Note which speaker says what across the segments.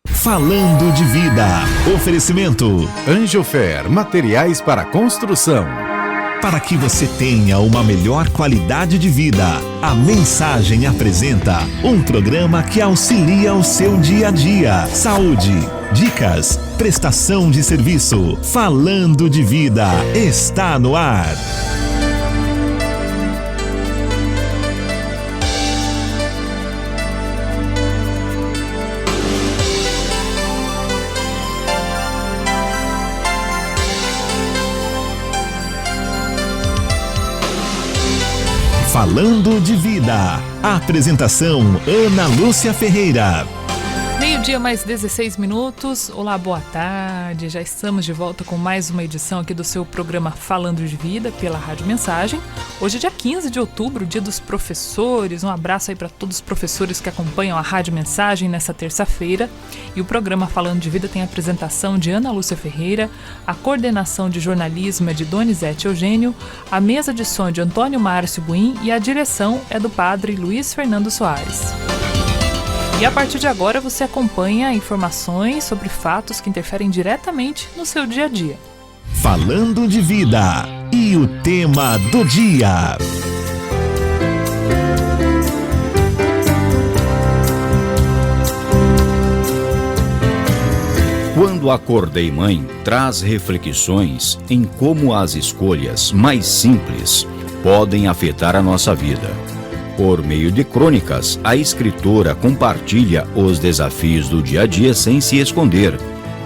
Speaker 1: Falando de Vida. Oferecimento
Speaker 2: Angelfer, materiais para construção.
Speaker 1: Para que você tenha uma melhor qualidade de vida, a Mensagem apresenta um programa que auxilia o seu dia a dia. Saúde, dicas, prestação de serviço. Falando de Vida está no ar. Falando de Vida. A apresentação Ana Lúcia Ferreira.
Speaker 3: Meio-dia mais 16 minutos. Olá, boa tarde. Já estamos de volta com mais uma edição aqui do seu programa Falando de Vida pela Rádio Mensagem. Hoje é dia 15 de outubro, dia dos professores. Um abraço aí para todos os professores que acompanham a Rádio Mensagem nessa terça-feira. E o programa Falando de Vida tem a apresentação de Ana Lúcia Ferreira, a coordenação de jornalismo é de Donizete Eugênio, a mesa de som de Antônio Márcio Buim e a direção é do padre Luiz Fernando Soares. E a partir de agora você acompanha informações sobre fatos que interferem diretamente no seu dia a dia.
Speaker 1: Falando de Vida. E o tema do dia.
Speaker 4: Quando Acordei Mãe traz reflexões em como as escolhas mais simples podem afetar a nossa vida. Por meio de crônicas, a escritora compartilha os desafios do dia a dia sem se esconder,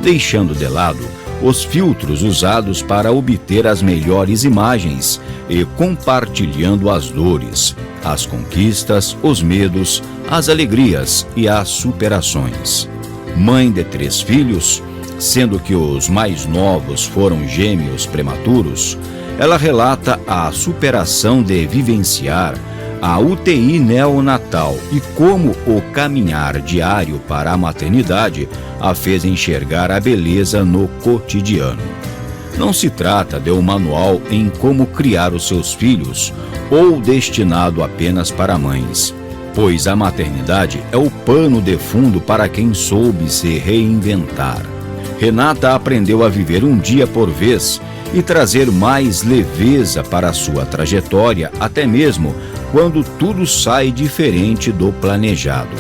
Speaker 4: deixando de lado os filtros usados para obter as melhores imagens e compartilhando as dores, as conquistas, os medos, as alegrias e as superações. Mãe de 3 filhos, sendo que os mais novos foram gêmeos prematuros, ela relata a superação de vivenciar a UTI neonatal e como o caminhar diário para a maternidade a fez enxergar a beleza no cotidiano. Não se trata de um manual em como criar os seus filhos ou destinado apenas para mães, pois a maternidade é o pano de fundo para quem soube se reinventar. Renata aprendeu a viver um dia por vez e trazer mais leveza para a sua trajetória, até mesmo quando tudo sai diferente do planejado.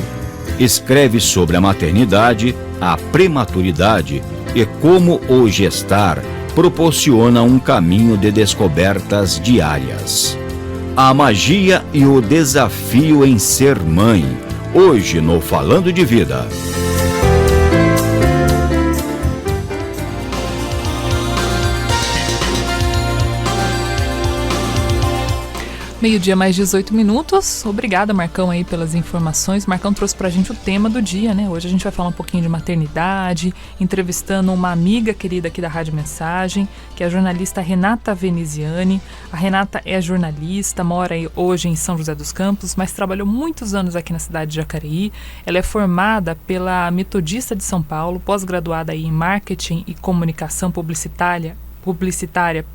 Speaker 4: Escreve sobre a maternidade, a prematuridade e como o gestar proporciona um caminho de descobertas diárias. A magia e o desafio em ser mãe, hoje no Falando de Vida.
Speaker 3: Meio-dia mais 18 minutos. Obrigada, Marcão, aí pelas informações. Marcão trouxe pra gente o tema do dia, né? Hoje a gente vai falar um pouquinho de maternidade, entrevistando uma amiga querida aqui da Rádio Mensagem, que é a jornalista Renata Veneziani. A Renata é jornalista, mora hoje em São José dos Campos, mas trabalhou muitos anos aqui na cidade de Jacareí. Ela é formada pela Metodista de São Paulo, pós-graduada aí em Marketing e Comunicação Publicitária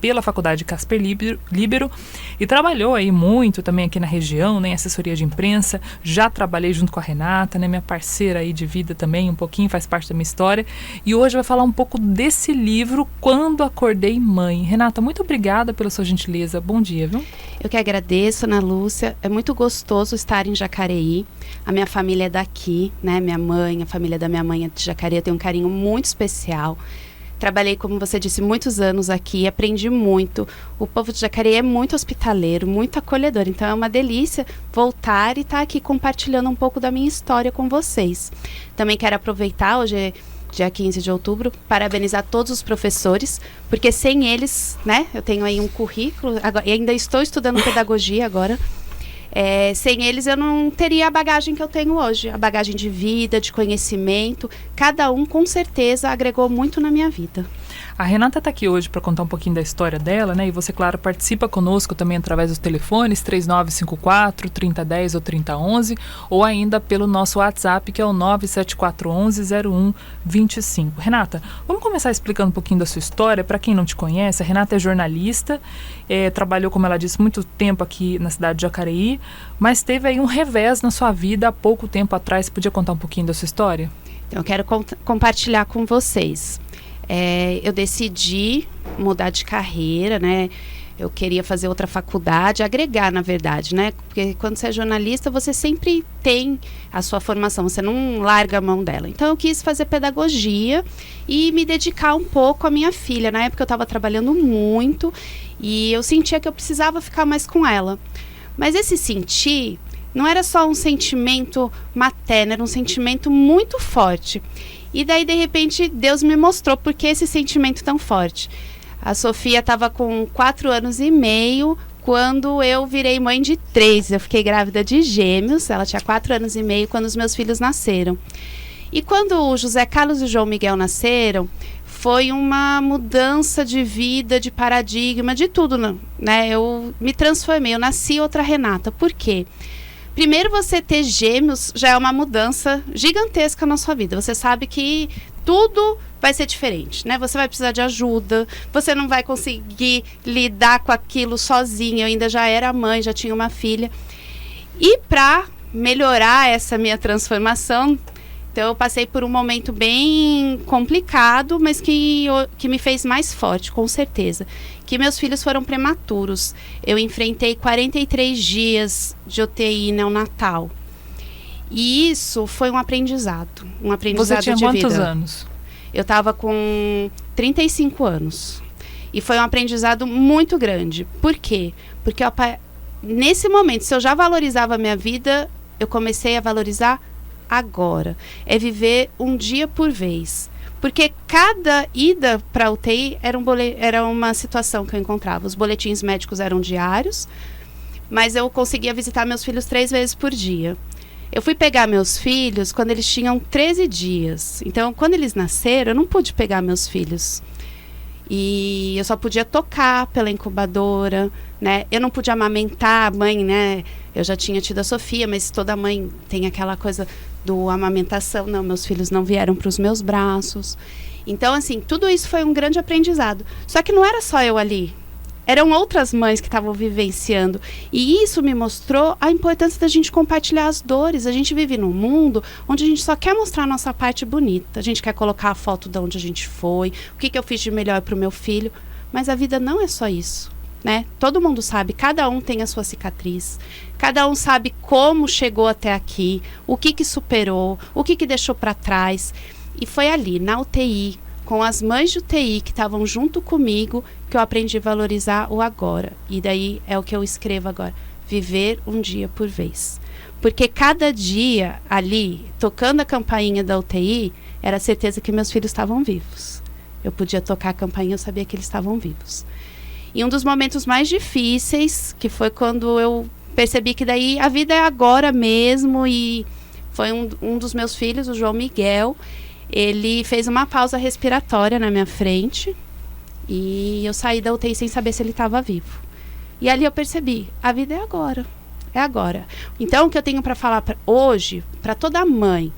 Speaker 3: pela Faculdade Casper Líbero e trabalhou aí muito também aqui na região, né, em assessoria de imprensa. Já trabalhei junto com a Renata, né, minha parceira aí de vida também, um pouquinho, faz parte da minha história. E hoje vai falar um pouco desse livro, Quando Acordei Mãe. Renata, muito obrigada pela sua gentileza. Bom dia, viu?
Speaker 5: Eu que agradeço, Ana Lúcia. É muito gostoso estar em Jacareí. A minha família é daqui, né, minha mãe, a família da minha mãe é de Jacareí. Eu tenho um carinho muito especial. Trabalhei, como você disse, muitos anos aqui, aprendi muito. O povo de Jacareí é muito hospitaleiro, muito acolhedor. Então é uma delícia voltar e estar aqui compartilhando um pouco da minha história com vocês. Também quero aproveitar, hoje é dia 15 de outubro, parabenizar todos os professores, porque sem eles, né, eu tenho aí um currículo, agora, e ainda estou estudando pedagogia agora. Sem eles eu não teria a bagagem que eu tenho hoje, a bagagem de vida, de conhecimento. Cada um com certeza agregou muito na minha vida.
Speaker 3: A Renata está aqui hoje para contar um pouquinho da história dela, né? E você, claro, participa conosco também através dos telefones 3954-3010 ou 3011, ou ainda pelo nosso WhatsApp, que é o 97411-0125. Renata, vamos começar explicando um pouquinho da sua história. Para quem não te conhece, a Renata é jornalista, trabalhou, como ela disse, muito tempo aqui na cidade de Jacareí, mas teve aí um revés na sua vida há pouco tempo atrás. Podia contar um pouquinho da sua história?
Speaker 5: Então, eu quero compartilhar com vocês. Eu decidi mudar de carreira, né? Eu queria fazer outra faculdade, agregar, na verdade, né? Porque quando você é jornalista, você sempre tem a sua formação, você não larga a mão dela. Então, eu quis fazer pedagogia e me dedicar um pouco à minha filha. Na época, eu estava trabalhando muito e eu sentia que eu precisava ficar mais com ela. Mas esse sentir não era só um sentimento materno, era um sentimento muito forte. E daí, de repente, Deus me mostrou por que esse sentimento tão forte. A Sofia estava com 4 anos e meio quando eu virei mãe de 3. Eu fiquei grávida de gêmeos, ela tinha 4 anos e meio quando os meus filhos nasceram. E quando o José Carlos e o João Miguel nasceram, foi uma mudança de vida, de paradigma, de tudo, né? Eu me transformei, eu nasci outra Renata. Por quê? Primeiro, você ter gêmeos já é uma mudança gigantesca na sua vida. Você sabe que tudo vai ser diferente, né? Você vai precisar de ajuda, você não vai conseguir lidar com aquilo sozinha. Eu ainda já era mãe, já tinha uma filha. E para melhorar essa minha transformação, então eu passei por um momento bem complicado, mas que me fez mais forte, com certeza. Que meus filhos foram prematuros. Eu enfrentei 43 dias de UTI neonatal. E isso foi um aprendizado de vida.
Speaker 3: Você tinha quantos anos?
Speaker 5: Eu estava com 35 anos. E foi um aprendizado muito grande. Por quê? Porque nesse momento, se eu já valorizava a minha vida, eu comecei a valorizar agora. É viver um dia por vez. Porque cada ida para a UTI era uma situação que eu encontrava. Os boletins médicos eram diários, mas eu conseguia visitar meus filhos 3 vezes por dia. Eu fui pegar meus filhos quando eles tinham 13 dias. Então, quando eles nasceram, eu não pude pegar meus filhos. E eu só podia tocar pela incubadora, né? Eu não podia amamentar a mãe, né? Eu já tinha tido a Sofia, mas toda mãe tem aquela coisa do amamentação. Não, meus filhos não vieram para os meus braços. Então, assim, tudo isso foi um grande aprendizado. Só que não era só eu ali. Eram outras mães que estavam vivenciando. E isso me mostrou a importância da gente compartilhar as dores. A gente vive num mundo onde a gente só quer mostrar a nossa parte bonita. A gente quer colocar a foto de onde a gente foi, o que eu fiz de melhor para o meu filho. Mas a vida não é só isso, né? Todo mundo sabe, cada um tem a sua cicatriz. Cada um sabe como chegou até aqui, o que superou, o que deixou para trás. E foi ali, na UTI, com as mães de UTI que estavam junto comigo, que eu aprendi a valorizar o agora. E daí é o que eu escrevo agora. Viver um dia por vez. Porque cada dia ali, tocando a campainha da UTI, era a certeza que meus filhos estavam vivos. Eu podia tocar a campainha, eu sabia que eles estavam vivos. E um dos momentos mais difíceis, que foi quando eu percebi que daí a vida é agora mesmo, e foi um dos meus filhos, o João Miguel. Ele fez uma pausa respiratória na minha frente e eu saí da UTI sem saber se ele estava vivo. E ali eu percebi, a vida é agora, é agora. Então, o que eu tenho para falar hoje, para toda mãe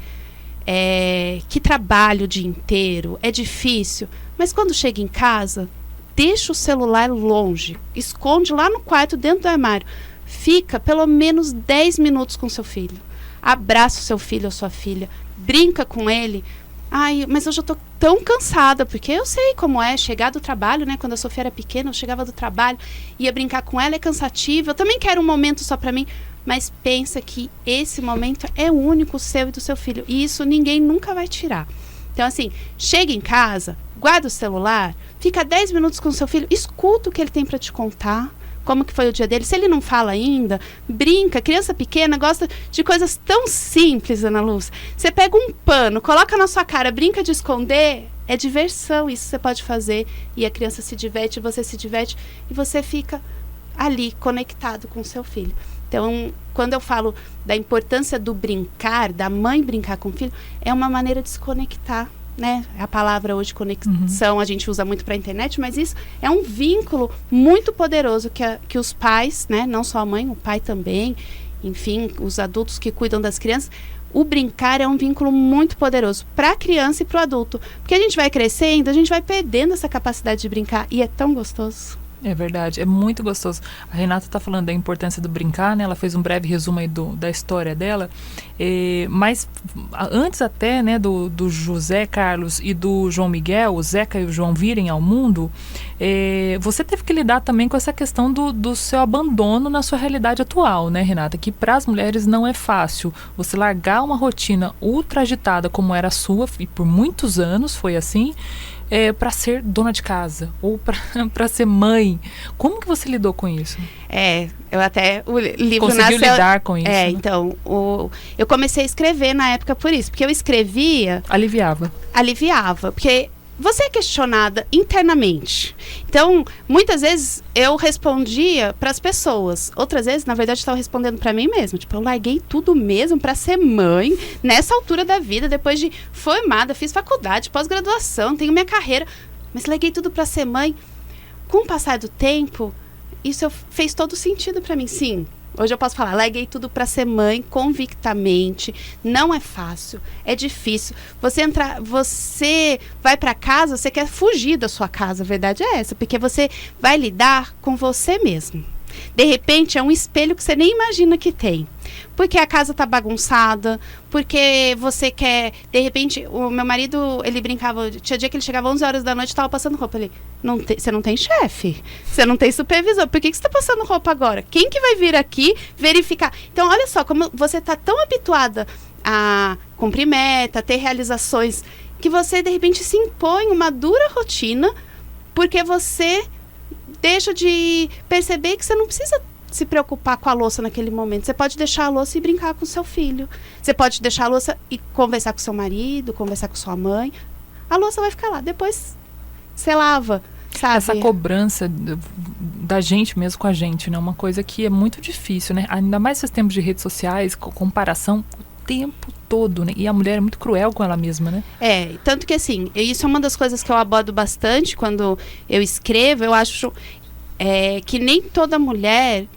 Speaker 5: que trabalha o dia inteiro, é difícil, mas quando chega em casa, deixa o celular longe, esconde lá no quarto, dentro do armário. Fica pelo menos 10 minutos com seu filho. Abraça o seu filho ou sua filha, brinca com ele. Ai, mas hoje eu tô tão cansada, porque eu sei como é chegar do trabalho, né? Quando a Sofia era pequena, eu chegava do trabalho, ia brincar com ela, é cansativo. Eu também quero um momento só pra mim, mas pensa que esse momento é único, seu e do seu filho. E isso ninguém nunca vai tirar. Então, assim, chega em casa, guarda o celular, fica 10 minutos com o seu filho, escuta o que ele tem pra te contar. Como que foi o dia dele? Se ele não fala ainda, brinca. Criança pequena gosta de coisas tão simples, Ana Lúcia. Você pega um pano, coloca na sua cara, brinca de esconder. É diversão, isso você pode fazer. E a criança se diverte, você se diverte. E você fica ali, conectado com o seu filho. Então, quando eu falo da importância do brincar, da mãe brincar com o filho, é uma maneira de se conectar. Né? A palavra hoje conexão a gente usa muito para a internet, mas isso é um vínculo muito poderoso que os pais, né? Não só a mãe, o pai também, enfim, os adultos que cuidam das crianças, o brincar é um vínculo muito poderoso para a criança e para o adulto, porque a gente vai crescendo, a gente vai perdendo essa capacidade de brincar e é tão gostoso.
Speaker 3: É verdade, é muito gostoso. A Renata está falando da importância do brincar, né? Ela fez um breve resumo aí da história dela. Mas antes até, né, do José Carlos e do João Miguel, o Zeca e o João virem ao mundo, você teve que lidar também com essa questão do seu abandono na sua realidade atual, né, Renata? Que para as mulheres não é fácil você largar uma rotina ultra agitada como era a sua, e por muitos anos foi assim, para ser dona de casa ou para ser mãe. Como que você lidou com isso?
Speaker 5: Eu até... O livro
Speaker 3: conseguiu lidar com isso? Né?
Speaker 5: Então, eu comecei a escrever na época por isso, porque eu escrevia... Aliviava, porque você é questionada internamente. Então, muitas vezes eu respondia para as pessoas. Outras vezes, na verdade, eu estava respondendo para mim mesma. Tipo, eu larguei tudo mesmo para ser mãe nessa altura da vida, depois de formada, fiz faculdade, pós-graduação, tenho minha carreira, mas larguei tudo para ser mãe. Com o passar do tempo, isso fez todo sentido para mim, sim. Hoje eu posso falar, larguei tudo para ser mãe convictamente. Não é fácil, é difícil. Você vai para casa, você quer fugir da sua casa, a verdade é essa, porque você vai lidar com você mesmo. De repente é um espelho que você nem imagina que tem. Porque a casa tá bagunçada, porque você quer... De repente, o meu marido, ele brincava... Tinha dia que ele chegava 11 horas da noite e tava passando roupa. Ele, você não tem chefe, você não tem supervisor. Por que você tá passando roupa agora? Quem que vai vir aqui verificar? Então, olha só, como você tá tão habituada a cumprir meta, ter realizações, que você, de repente, se impõe uma dura rotina, porque você deixa de perceber que você não precisa se preocupar com a louça naquele momento. Você pode deixar a louça e brincar com seu filho. Você pode deixar a louça e conversar com seu marido, conversar com sua mãe. A louça vai ficar lá. Depois você lava, sabe?
Speaker 3: Essa cobrança da gente mesmo com a gente, né? Uma coisa que é muito difícil, né? Ainda mais esses tempos de redes sociais, comparação o tempo todo, né? E a mulher é muito cruel com ela mesma, né?
Speaker 5: Tanto que assim, isso é uma das coisas que eu abordo bastante quando eu escrevo. Eu acho que nem toda mulher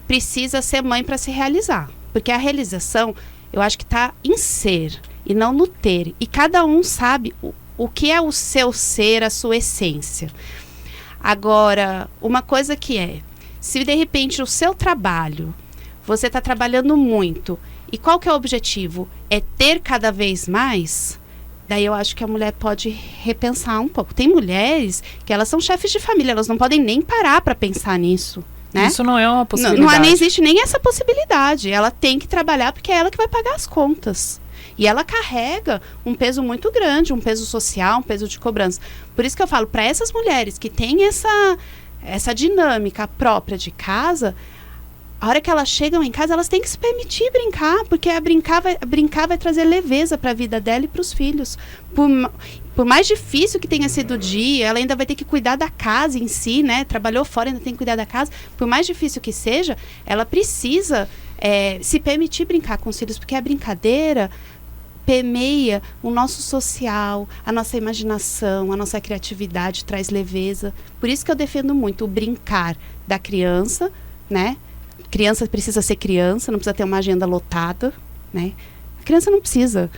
Speaker 5: precisa ser mãe para se realizar. Porque a realização, eu acho que está em ser e não no ter. E cada um sabe o que é o seu ser, a sua essência. Agora, uma coisa se de repente o seu trabalho, você está trabalhando muito, e qual que é o objetivo? É ter cada vez mais? Daí eu acho que a mulher pode repensar um pouco. Tem mulheres que elas são chefes de família, elas não podem nem parar para pensar nisso. Né?
Speaker 3: Isso não é uma possibilidade.
Speaker 5: Não existe nem essa possibilidade. Ela tem que trabalhar porque é ela que vai pagar as contas. E ela carrega um peso muito grande, um peso social, um peso de cobrança. Por isso que eu falo, para essas mulheres que têm essa dinâmica própria de casa, a hora que elas chegam em casa, elas têm que se permitir brincar, porque brincar vai trazer leveza para a vida dela e para os filhos. Por mais difícil que tenha sido o dia, ela ainda vai ter que cuidar da casa em si, né? Trabalhou fora, ainda tem que cuidar da casa. Por mais difícil que seja, ela precisa se permitir brincar com os filhos, porque a brincadeira permeia o nosso social, a nossa imaginação, a nossa criatividade, traz leveza. Por isso que eu defendo muito o brincar da criança, né? Criança precisa ser criança, não precisa ter uma agenda lotada, né? A criança não precisa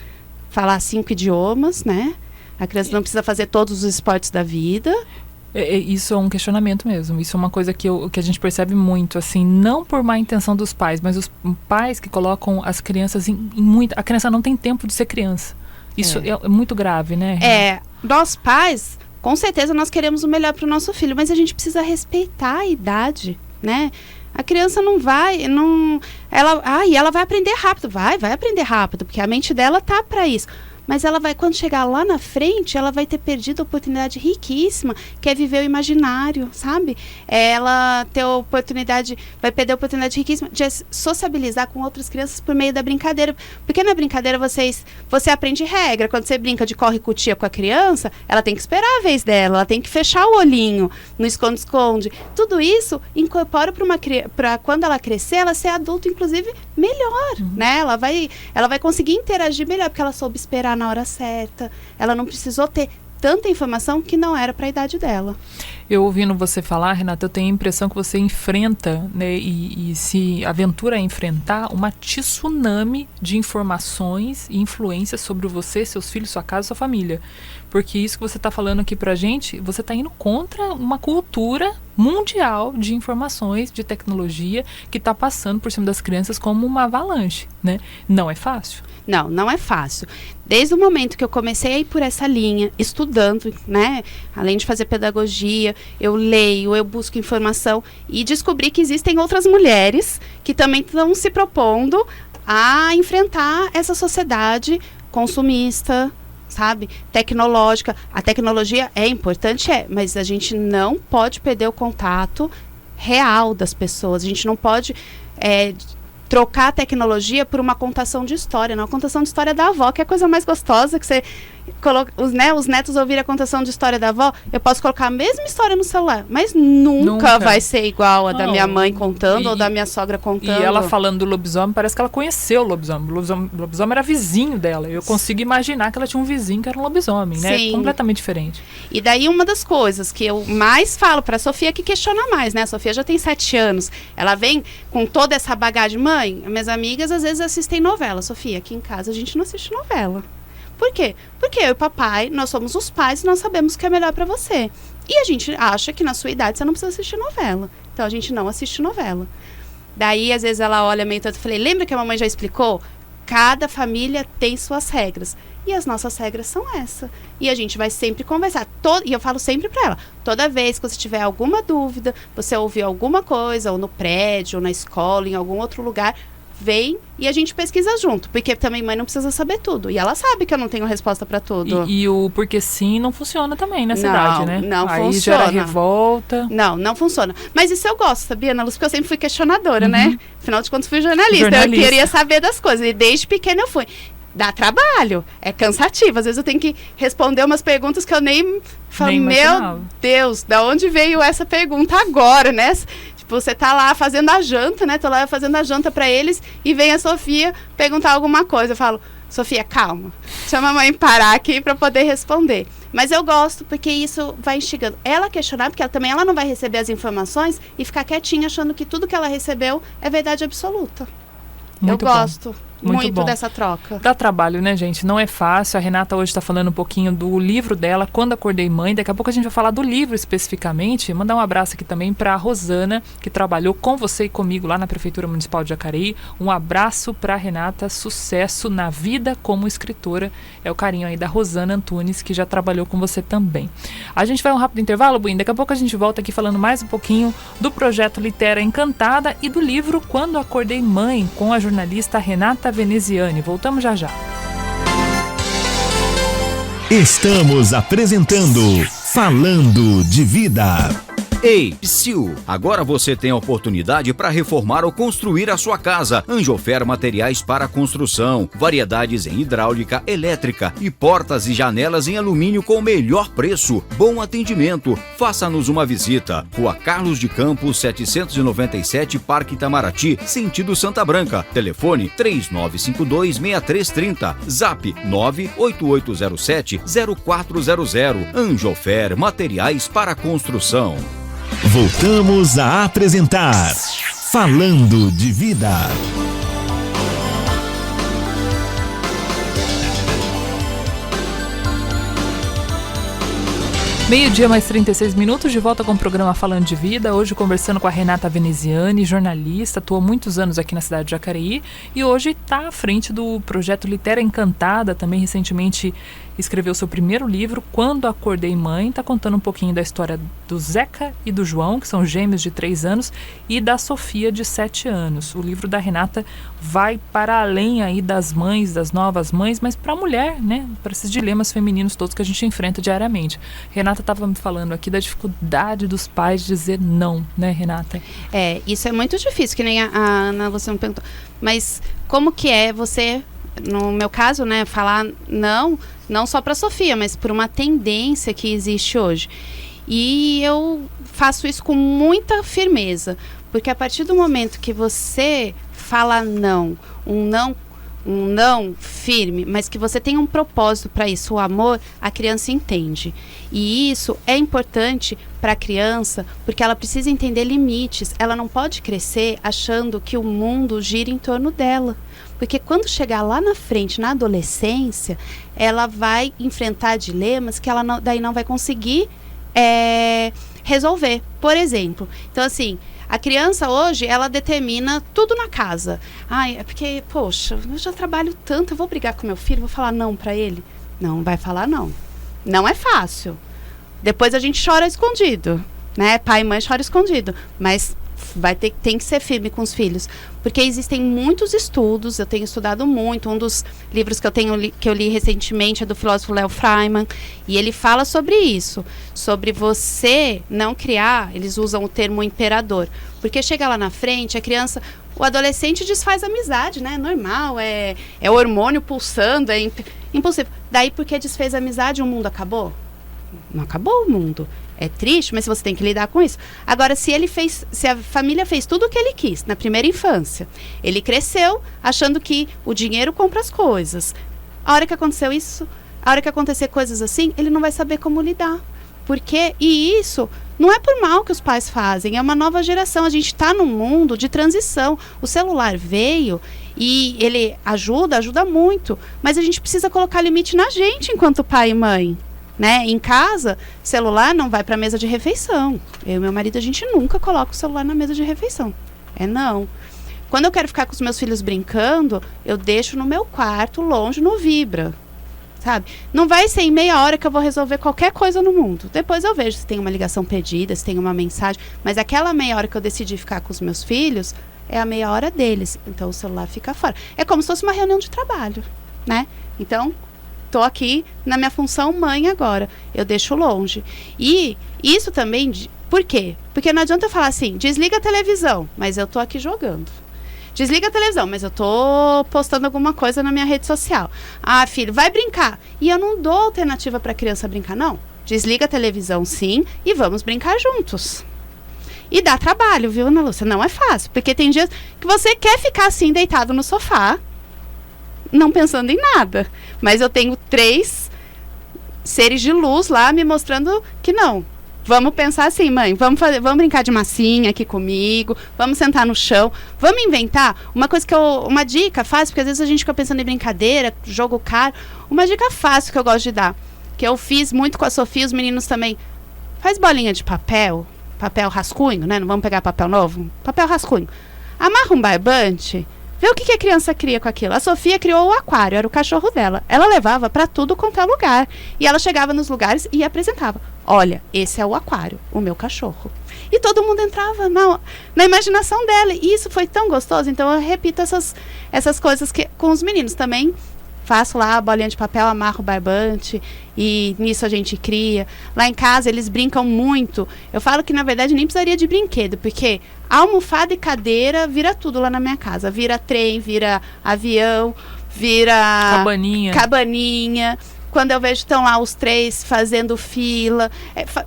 Speaker 5: falar 5 idiomas, né? A criança não precisa fazer todos os esportes da vida.
Speaker 3: Isso é um questionamento mesmo. Isso é uma coisa que a gente percebe muito, assim, não por má intenção dos pais, mas os pais que colocam as crianças em muito... A criança não tem tempo de ser criança. Isso é muito grave, né?
Speaker 5: Nós pais, com certeza nós queremos o melhor para o nosso filho, mas a gente precisa respeitar a idade, né? A criança ela vai aprender rápido, vai aprender rápido, porque a mente dela tá para isso. Mas ela vai, quando chegar lá na frente, ela vai ter perdido a oportunidade riquíssima, que é viver o imaginário, sabe? Ela vai perder a oportunidade riquíssima de sociabilizar com outras crianças por meio da brincadeira. Porque na brincadeira você aprende regra. Quando você brinca de corre-cutia com a criança, ela tem que esperar a vez dela, ela tem que fechar o olhinho no esconde-esconde. Tudo isso incorpora para quando ela crescer, ela ser adulto, inclusive, melhor, né? Ela vai conseguir interagir melhor, porque ela soube esperar na hora certa. Ela não precisou ter tanta informação que não era para a idade dela.
Speaker 3: Eu ouvindo você falar, Renata, eu tenho a impressão que você enfrenta, né, e se aventura a enfrentar uma tsunami de informações e influências sobre você, seus filhos, sua casa, sua família. Porque isso que você está falando aqui pra gente, você está indo contra uma cultura mundial de informações, de tecnologia, que está passando por cima das crianças como uma avalanche, né? Não é fácil.
Speaker 5: Não, não é fácil. Desde o momento que eu comecei a ir por essa linha, estudando, né? Além de fazer pedagogia, eu leio, eu busco informação e descobri que existem outras mulheres que também estão se propondo a enfrentar essa sociedade consumista, sabe? Tecnológica. A tecnologia é importante, mas a gente não pode perder o contato real das pessoas. A gente não pode trocar a tecnologia por uma contação de história, não, a contação de história da avó, que é a coisa mais gostosa, que você coloca, os netos ouvirem a contação de história da avó, eu posso colocar a mesma história no celular, mas nunca vai ser igual a da minha mãe contando ou da minha sogra contando.
Speaker 3: E ela falando do lobisomem, parece que ela conheceu o lobisomem. O lobisomem era vizinho dela. Eu consigo imaginar que ela tinha um vizinho que era um lobisomem, né?
Speaker 5: Sim.
Speaker 3: Completamente diferente.
Speaker 5: E daí uma das coisas que eu mais falo para a Sofia, que questiona mais, né? A Sofia já tem 7 anos. Ela vem com toda essa bagagem. Mãe, minhas amigas às vezes assistem novela. Sofia, aqui em casa a gente não assiste novela. Por quê? Porque eu e papai, nós somos os pais e nós sabemos o que é melhor para você. E a gente acha que na sua idade você não precisa assistir novela. Então a gente não assiste novela. Daí às vezes ela olha meio tanto e falei, lembra que a mamãe já explicou? Cada família tem suas regras. E as nossas regras são essa. E a gente vai sempre conversar. E eu falo sempre para ela, toda vez que você tiver alguma dúvida, você ouvir alguma coisa, ou no prédio, ou na escola, em algum outro lugar, vem e a gente pesquisa junto, porque também mãe não precisa saber tudo, e ela sabe que eu não tenho resposta para tudo.
Speaker 3: E o porque sim não funciona também nessa idade, né?
Speaker 5: Não
Speaker 3: aí
Speaker 5: funciona.
Speaker 3: Gera revolta.
Speaker 5: Não funciona. Mas isso eu gosto, sabia, Ana Lúcia? Porque eu sempre fui questionadora, né? Afinal de contas, fui jornalista. Eu queria saber das coisas, e desde pequena eu fui. Dá trabalho, é cansativo. Às vezes eu tenho que responder umas perguntas que eu nem falo, meu Deus, da onde veio essa pergunta agora, né? Você tá lá fazendo a janta, né? Tô lá fazendo a janta para eles e vem a Sofia perguntar alguma coisa. Eu falo, Sofia, calma. Deixa a mamãe parar aqui para poder responder. Mas eu gosto porque isso vai instigando ela a questionar, porque ela não vai receber as informações e ficar quietinha achando que tudo que ela recebeu é verdade absoluta.
Speaker 3: Muito
Speaker 5: eu gosto muito
Speaker 3: bom.
Speaker 5: dessa troca.
Speaker 3: Dá trabalho, né, gente? Não é fácil. A Renata hoje está falando um pouquinho do livro dela, Quando Acordei Mãe. Daqui a pouco a gente vai falar do livro especificamente. Mandar um abraço aqui também para a Rosana, que trabalhou com você e comigo lá na Prefeitura Municipal de Jacareí. Um abraço para a Renata. Sucesso na vida como escritora. É o carinho aí da Rosana Antunes, que já trabalhou com você também. A gente vai um rápido intervalo, Buim. Daqui a pouco a gente volta aqui falando mais um pouquinho do projeto Litera Encantada e do livro Quando Acordei Mãe, com a jornalista Renata Veneziani. Voltamos já já.
Speaker 1: Estamos apresentando Falando de Vida.
Speaker 4: Ei, psiu! Agora você tem a oportunidade para reformar ou construir a sua casa. Anjofer Materiais para Construção. Variedades em hidráulica, elétrica e portas e janelas em alumínio com o melhor preço. Bom atendimento. Faça-nos uma visita. Rua Carlos de Campos, 797, Parque Itamaraty, sentido Santa Branca. Telefone 3952-6330. Zap 98807-0400. Anjofer Materiais para Construção.
Speaker 1: Voltamos a apresentar Falando de Vida.
Speaker 3: Meio-dia mais 36 minutos, de volta com o programa Falando de Vida. Hoje conversando com a Renata Veneziani, jornalista, atuou muitos anos aqui na cidade de Jacareí e hoje está à frente do projeto Litera Encantada. Também recentemente escreveu seu primeiro livro, Quando Acordei Mãe. Está contando um pouquinho da história do Zeca e do João, que são gêmeos de 3 anos, e da Sofia, de 7 anos. O livro da Renata vai para além aí das mães, das novas mães, mas para a mulher, né? Para esses dilemas femininos todos que a gente enfrenta diariamente. Renata estava me falando aqui da dificuldade dos pais de dizer não, né, Renata?
Speaker 5: Isso é muito difícil, que nem a Ana Lúcia me perguntou. Mas como que é você, no meu caso, né, falar não só para a Sofia, mas por uma tendência que existe hoje. E eu faço isso com muita firmeza, porque a partir do momento que você fala não, um não firme, mas que você tem um propósito para isso, o amor, a criança entende. E isso é importante para a criança, porque ela precisa entender limites. Ela não pode crescer achando que o mundo gira em torno dela. Porque quando chegar lá na frente, na adolescência, ela vai enfrentar dilemas que ela daí não vai conseguir resolver, por exemplo. Então, assim, a criança hoje, ela determina tudo na casa. É porque, poxa, eu já trabalho tanto, eu vou brigar com meu filho, vou falar não para ele? Não vai falar não. Não é fácil. Depois a gente chora escondido, né? Pai e mãe choram escondido, mas tem que ser firme com os filhos, porque existem muitos estudos, eu tenho estudado muito, um dos livros que eu li recentemente é do filósofo Léo Freiman, e ele fala sobre isso, sobre você não criar, eles usam o termo imperador, porque chega lá na frente, a criança, o adolescente desfaz amizade, né, normal, é hormônio pulsando, é impossível, daí porque desfez amizade o mundo acabou? Não acabou o mundo. É triste, mas você tem que lidar com isso. Agora, se a família fez tudo o que ele quis na primeira infância, ele cresceu achando que o dinheiro compra as coisas. A hora que aconteceu isso, a hora que acontecer coisas assim, ele não vai saber como lidar. E isso não é por mal que os pais fazem, é uma nova geração. A gente está num mundo de transição. O celular veio e ele ajuda muito, mas a gente precisa colocar limite na gente enquanto pai e mãe. Né? Em casa, celular não vai para a mesa de refeição. Eu e meu marido, a gente nunca coloca o celular na mesa de refeição. Não. Quando eu quero ficar com os meus filhos brincando, eu deixo no meu quarto, longe, no vibra. Sabe? Não vai ser em meia hora que eu vou resolver qualquer coisa no mundo. Depois eu vejo se tem uma ligação pedida, se tem uma mensagem. Mas aquela meia hora que eu decidi ficar com os meus filhos, é a meia hora deles. Então o celular fica fora. É como se fosse uma reunião de trabalho, né? Então, estou aqui na minha função mãe agora, eu deixo longe. E isso também, por quê? Porque não adianta eu falar assim, desliga a televisão, mas eu estou aqui jogando. Desliga a televisão, mas eu estou postando alguma coisa na minha rede social. Filho, vai brincar. E eu não dou alternativa para a criança brincar, não. Desliga a televisão, sim, e vamos brincar juntos. E dá trabalho, viu, Ana Lúcia? Não é fácil, porque tem dias que você quer ficar assim, deitado no sofá, não pensando em nada, mas eu tenho 3 seres de luz lá me mostrando que não, vamos pensar assim, mãe, vamos brincar de massinha aqui comigo, vamos sentar no chão, vamos inventar uma coisa uma dica fácil, porque às vezes a gente fica pensando em brincadeira, jogo caro, uma dica fácil que eu gosto de dar, que eu fiz muito com a Sofia, os meninos também, faz bolinha de papel rascunho, né, não vamos pegar papel novo, papel rascunho, amarra um barbante. Vê o que a criança cria com aquilo. A Sofia criou o aquário, era o cachorro dela. Ela levava para tudo quanto é lugar. E ela chegava nos lugares e apresentava. Olha, esse é o aquário, o meu cachorro. E todo mundo entrava na imaginação dela. E isso foi tão gostoso. Então eu repito essas coisas com os meninos também. Faço lá a bolinha de papel, amarro o barbante e nisso a gente cria. Lá em casa eles brincam muito. Eu falo que na verdade nem precisaria de brinquedo, porque almofada e cadeira vira tudo lá na minha casa. Vira trem, vira avião, vira cabaninha. Quando eu vejo estão lá os 3 fazendo fila,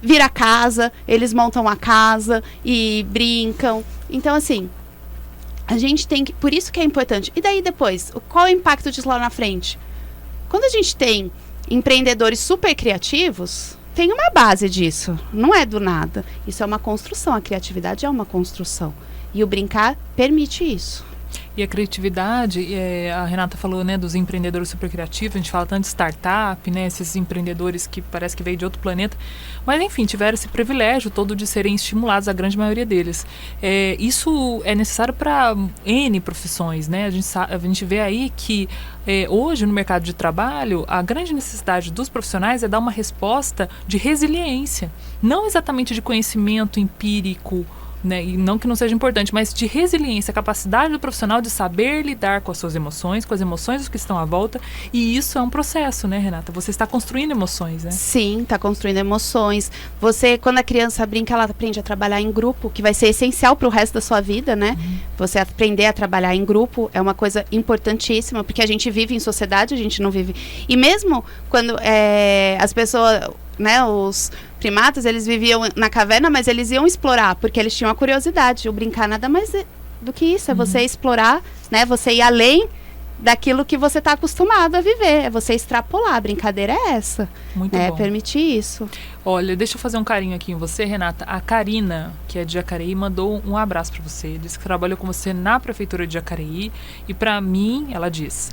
Speaker 5: vira casa, eles montam a casa e brincam. Então assim, a gente tem que... Por isso que é importante. E daí depois, qual é o impacto disso lá na frente? Quando a gente tem empreendedores super criativos, tem uma base disso. Não é do nada. Isso é uma construção. A criatividade é uma construção. E o brincar permite isso.
Speaker 3: E a criatividade, a Renata falou, né, dos empreendedores super criativos, a gente fala tanto de startup, né, esses empreendedores que parece que veio de outro planeta, mas enfim, tiveram esse privilégio todo de serem estimulados, a grande maioria deles. Isso é necessário para N profissões, né, a gente vê aí que hoje no mercado de trabalho, a grande necessidade dos profissionais é dar uma resposta de resiliência, não exatamente de conhecimento empírico, né, e não que não seja importante, mas de resiliência, a capacidade do profissional de saber lidar com as suas emoções, com as emoções dos que estão à volta, e isso é um processo, né, Renata? Você está construindo emoções, né?
Speaker 5: Sim, está construindo emoções. Você, quando a criança brinca, ela aprende a trabalhar em grupo, que vai ser essencial para o resto da sua vida, né? Você aprender a trabalhar em grupo é uma coisa importantíssima, porque a gente vive em sociedade, a gente não vive... E mesmo quando as pessoas... Né, os primatas, eles viviam na caverna, mas eles iam explorar, porque eles tinham a curiosidade. O brincar nada mais do que isso, é você explorar, né, você ir além daquilo que você está acostumado a viver. É você extrapolar. A brincadeira é essa.
Speaker 3: Muito
Speaker 5: né?
Speaker 3: bom.
Speaker 5: Permitir isso.
Speaker 3: Olha, deixa eu fazer um carinho aqui em você, Renata. A Karina, que é de Jacareí, mandou um abraço para você. Disse que trabalhou com você na prefeitura de Jacareí. E para mim, ela diz,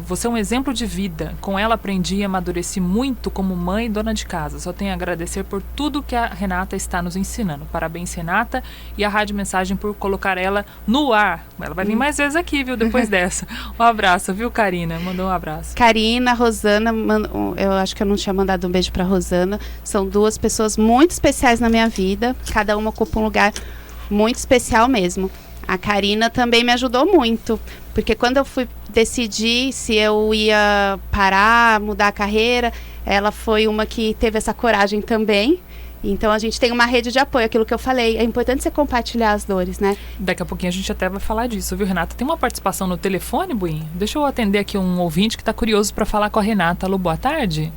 Speaker 3: você é um exemplo de vida. Com ela aprendi e amadureci muito como mãe e dona de casa. Só tenho a agradecer por tudo que a Renata está nos ensinando. Parabéns, Renata, e a Rádio Mensagem por colocar ela no ar. Ela vai vir mais vezes aqui, viu, depois dessa. Um abraço, viu, Karina? Mandou um abraço.
Speaker 5: Karina, Rosana, eu acho que eu não tinha mandado um beijo para Rosana. São duas pessoas muito especiais na minha vida. Cada uma ocupa um lugar muito especial mesmo. A Karina também me ajudou muito, porque quando eu fui decidir se eu ia parar, mudar a carreira, ela foi uma que teve essa coragem também. Então a gente tem uma rede de apoio, aquilo que eu falei, é importante você compartilhar as dores, né?
Speaker 3: Daqui a pouquinho a gente até vai falar disso, viu, Renata? Tem uma participação no telefone, Buim? Deixa eu atender aqui um ouvinte que está curioso para falar com a Renata. Alô, boa tarde.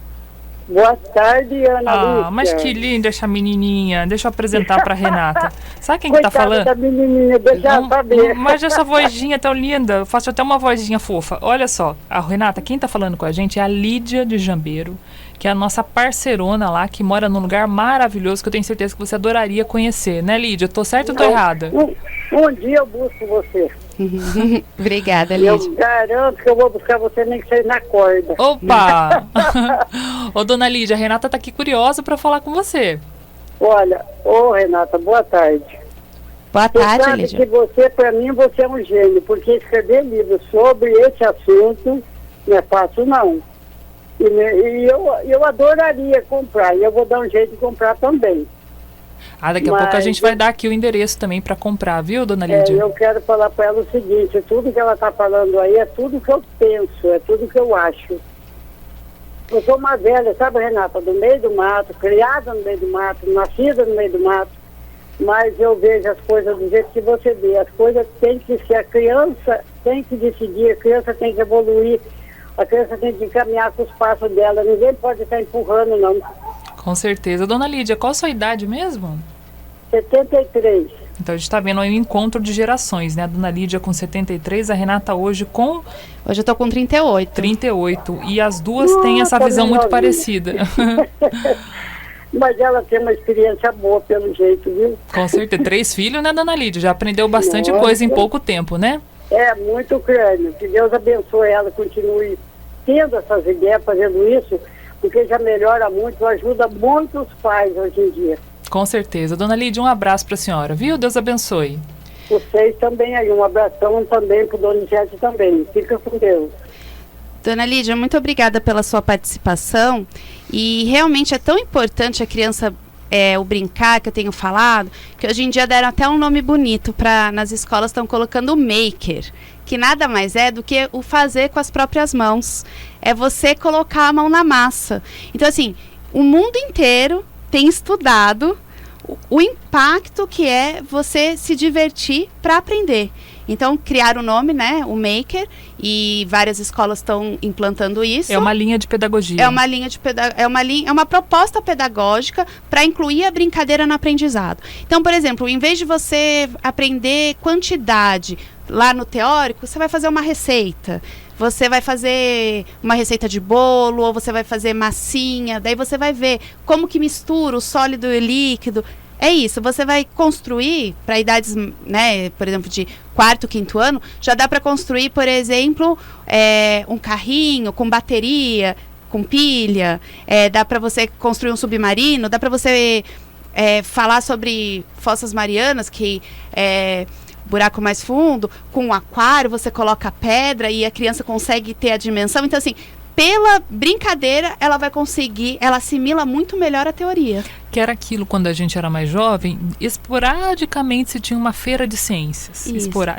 Speaker 6: Boa tarde, Ana Lúcia.
Speaker 3: Mas que linda essa menininha. Deixa eu apresentar para Renata. Sabe quem que tá
Speaker 6: Coitada
Speaker 3: falando?
Speaker 6: da menininha, deixa ela saber.
Speaker 3: Mas essa vozinha tão linda, eu faço até uma vozinha fofa. Olha só, a Renata, quem tá falando com a gente é a Lídia de Jambeiro, que é a nossa parceirona lá, que mora num lugar maravilhoso que eu tenho certeza que você adoraria conhecer, né, Lídia? Tô certa ou tô errada?
Speaker 6: Um dia eu busco você.
Speaker 5: Obrigada, Lídia.
Speaker 6: Eu garanto que eu vou buscar você nem que seja na corda.
Speaker 3: Opa! Ô, dona Lídia, a Renata tá aqui curiosa para falar com você.
Speaker 6: Olha, Renata, boa tarde.
Speaker 5: Boa tarde,
Speaker 6: Você sabe
Speaker 5: Lídia.
Speaker 6: que você, para mim, você é um gênio, porque escrever livros sobre esse assunto não é fácil, não. E eu adoraria comprar, e eu vou dar um jeito de comprar também.
Speaker 3: Daqui a pouco a gente vai dar aqui o endereço também para comprar, viu, dona Lídia?
Speaker 6: Eu quero falar para ela o seguinte, tudo que ela está falando aí é tudo que eu penso, é tudo que eu acho. Eu sou uma velha, sabe, Renata, do meio do mato, criada no meio do mato, nascida no meio do mato, mas eu vejo as coisas do jeito que você vê. As coisas têm que ser, a criança tem que decidir, a criança tem que evoluir, a criança tem que caminhar com os passos dela, ninguém pode estar empurrando, não.
Speaker 3: Com certeza. Dona Lídia, qual a sua idade mesmo?
Speaker 6: 73.
Speaker 3: Então a gente está vendo aí um encontro de gerações, né? A dona Lídia com 73, a Renata hoje com
Speaker 5: Hoje eu tô com 38.
Speaker 3: 38. E as duas têm essa visão muito parecida.
Speaker 6: Mas ela tem uma experiência boa, pelo jeito, viu?
Speaker 3: Com certeza. 3 filhos, né, dona Lídia? Já aprendeu bastante coisa em pouco tempo, né?
Speaker 6: É, muito crânio. Que Deus abençoe ela, continue tendo essas ideias, fazendo isso, porque já melhora muito, ajuda muitos pais hoje em dia.
Speaker 3: Com certeza. Dona Lídia, um abraço para a senhora, viu? Deus abençoe.
Speaker 6: Vocês também aí, um abração também pro Donizete também. Fica com Deus.
Speaker 5: Dona Lídia, muito obrigada pela sua participação. E realmente é tão importante a criança, o brincar, que eu tenho falado, que hoje em dia deram até um nome bonito nas escolas, estão colocando o maker, que nada mais é do que o fazer com as próprias mãos. É você colocar a mão na massa. Então, assim, o mundo inteiro tem estudado o impacto que é você se divertir para aprender. Então, criaram o nome, né, o Maker, e várias escolas estão implantando isso.
Speaker 3: É uma linha de pedagogia.
Speaker 5: É uma proposta pedagógica para incluir a brincadeira no aprendizado. Então, por exemplo, em vez de você aprender quantidade lá no teórico, você vai fazer uma receita. Você vai fazer uma receita de bolo, ou você vai fazer massinha, daí você vai ver como que mistura o sólido e o líquido. É isso, você vai construir para idades, né, por exemplo, de 4º, 5º ano, já dá para construir, por exemplo, um carrinho com bateria, com pilha, dá para você construir um submarino, dá para você falar sobre Fossas Marianas, que buraco mais fundo, com um aquário, você coloca a pedra e a criança consegue ter a dimensão. Então, assim, pela brincadeira, ela vai conseguir, ela assimila muito melhor a teoria.
Speaker 3: Que era aquilo, quando a gente era mais jovem, esporadicamente se tinha uma feira de ciências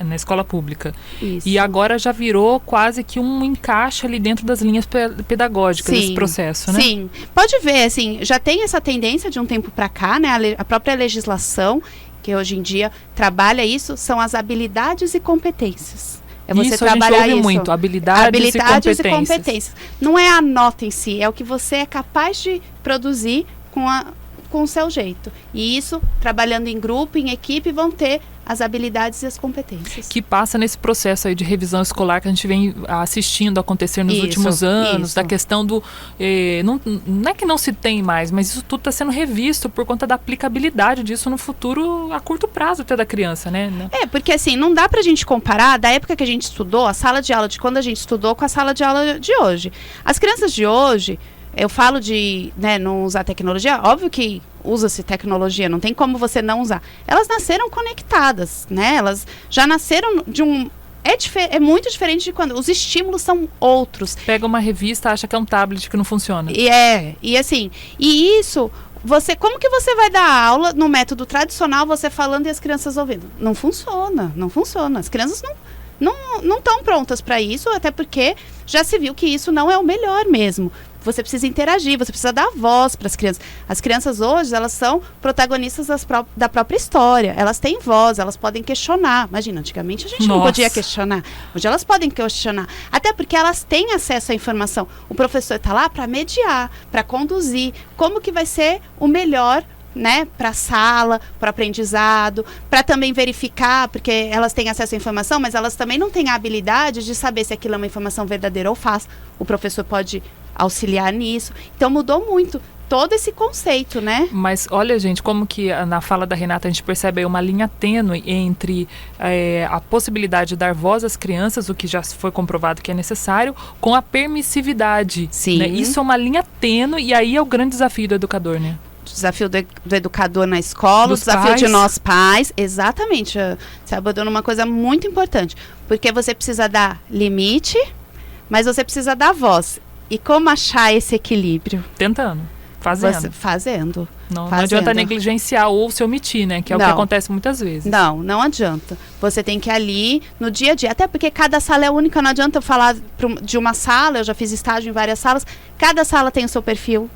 Speaker 3: na escola pública.
Speaker 5: Isso.
Speaker 3: E agora já virou quase que um encaixe ali dentro das linhas pedagógicas desse processo, né?
Speaker 5: Sim, pode ver, assim, já tem essa tendência de um tempo para cá, né, a própria legislação, que hoje em dia trabalha isso, são as habilidades e competências. É você
Speaker 3: isso
Speaker 5: trabalhar
Speaker 3: a gente ouve muito, habilidades e competências.
Speaker 5: Não é a nota em si, é o que você é capaz de produzir com o seu jeito. E isso, trabalhando em grupo, em equipe, vão ter as habilidades e as competências.
Speaker 3: Que passa nesse processo aí de revisão escolar que a gente vem assistindo acontecer nos últimos anos, da questão do... não é que não se tem mais, mas isso tudo está sendo revisto por conta da aplicabilidade disso no futuro a curto prazo até da criança, né?
Speaker 5: Porque assim, não dá pra gente comparar da época que a gente estudou, a sala de aula de quando a gente estudou com a sala de aula de hoje. As crianças de hoje, eu falo de não usar tecnologia, óbvio que usa-se tecnologia, não tem como você não usar. Elas nasceram conectadas, né? Elas já nasceram de um... É muito diferente de quando... Os estímulos são outros.
Speaker 3: Pega uma revista, acha que é um tablet que não funciona.
Speaker 5: E assim... E isso... Como que você vai dar aula no método tradicional, você falando e as crianças ouvindo? Não funciona. As crianças não estão prontas para isso, até porque já se viu que isso não é o melhor mesmo. Você precisa interagir, você precisa dar voz para as crianças. As crianças hoje, elas são protagonistas da própria história. Elas têm voz, elas podem questionar. Imagina, antigamente a gente não podia questionar. Hoje elas podem questionar. Até porque elas têm acesso à informação. O professor está lá para mediar, para conduzir. Como que vai ser o melhor, né, para a sala, para o aprendizado, para também verificar, porque elas têm acesso à informação, mas elas também não têm a habilidade de saber se aquilo é uma informação verdadeira ou falsa. O professor pode auxiliar nisso. Então mudou muito todo esse conceito, né?
Speaker 3: Mas olha, gente, como que na fala da Renata a gente percebe aí uma linha tênue entre a possibilidade de dar voz às crianças, o que já foi comprovado que é necessário, com a permissividade.
Speaker 5: Sim.
Speaker 3: Né? Isso é uma linha tênue e aí é o grande desafio do educador, né?
Speaker 5: Desafio do educador na escola, o desafio de nós pais. Exatamente. Você abordou numa coisa muito importante. Porque você precisa dar limite, mas você precisa dar voz. E como achar esse equilíbrio?
Speaker 3: Tentando.
Speaker 5: Fazendo.
Speaker 3: Não adianta negligenciar ou se omitir, né? Que é o que acontece muitas vezes.
Speaker 5: Não adianta. Você tem que ir ali no dia a dia. Até porque cada sala é única. Não adianta eu falar de uma sala. Eu já fiz estágio em várias salas. Cada sala tem o seu perfil.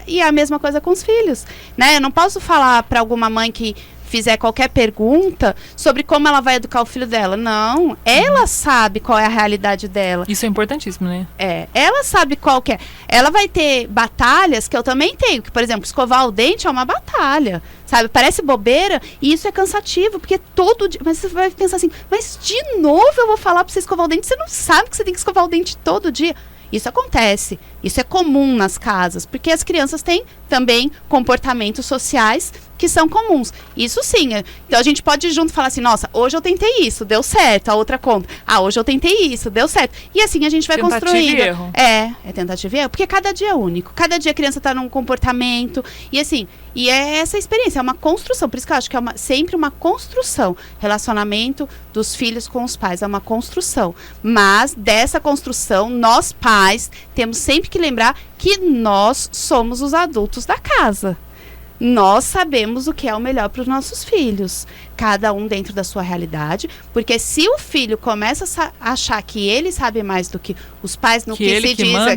Speaker 5: E é a mesma coisa com os filhos, né? Eu não posso falar para alguma mãe que fizer qualquer pergunta sobre como ela vai educar o filho dela. Não, ela sabe qual é a realidade dela.
Speaker 3: Isso é importantíssimo, né?
Speaker 5: Ela sabe qual que é. Ela vai ter batalhas que eu também tenho, que, por exemplo, escovar o dente é uma batalha, sabe? Parece bobeira e isso é cansativo, porque todo dia... Mas você vai pensar assim, mas de novo eu vou falar para você escovar o dente? Você não sabe que você tem que escovar o dente todo dia? Isso acontece, isso é comum nas casas, porque as crianças têm também comportamentos sociais que são comuns. Isso sim. Então a gente pode ir junto e falar assim, nossa, hoje eu tentei isso, deu certo. A outra conta, hoje eu tentei isso, deu certo. E assim a gente vai construindo.
Speaker 3: Tentativa e erro.
Speaker 5: É tentativa e erro, porque cada dia é único. Cada dia a criança está num comportamento. E assim, e é essa experiência, é uma construção. Por isso que eu acho que é sempre uma construção. Relacionamento dos filhos com os pais, é uma construção. Mas dessa construção, nós pais temos sempre que lembrar que nós somos os adultos da casa. Nós sabemos o que é o melhor para os nossos filhos, cada um dentro da sua realidade, porque se o filho começa a achar que ele sabe mais do que os pais, no que se diz,